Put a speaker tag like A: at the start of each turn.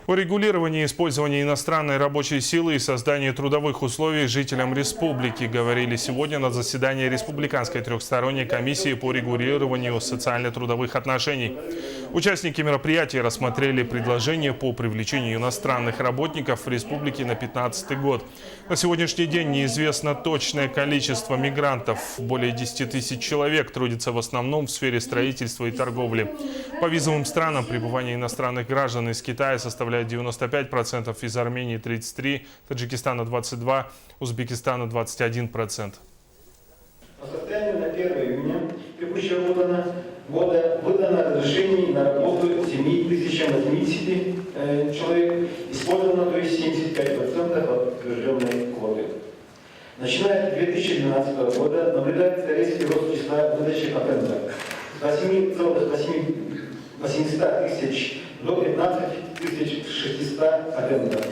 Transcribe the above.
A: О регулировании использования иностранной рабочей силы и создании трудовых условий жителям республики говорили сегодня на заседании Республиканской трехсторонней комиссии по регулированию социально-трудовых отношений. Участники мероприятия рассмотрели предложения по привлечению иностранных работников в республике на 2015 год. На сегодняшний день неизвестно точное количество мигрантов. Более 10 тысяч человек трудятся в основном в сфере строительства и торговли. По визовым странам пребывание иностранных граждан из Китая составляет 95%, из Армении 33%, Таджикистана 22%, Узбекистана 21%.
B: По состоянию на 1 июня текущего года выдано разрешений на работу 7080 человек, использовано то есть 75% от утвержденной квоты. Начиная с 2012 года наблюдается резкий рост числа выдачи патентов с 8,8 тысяч до 15 600 патентов.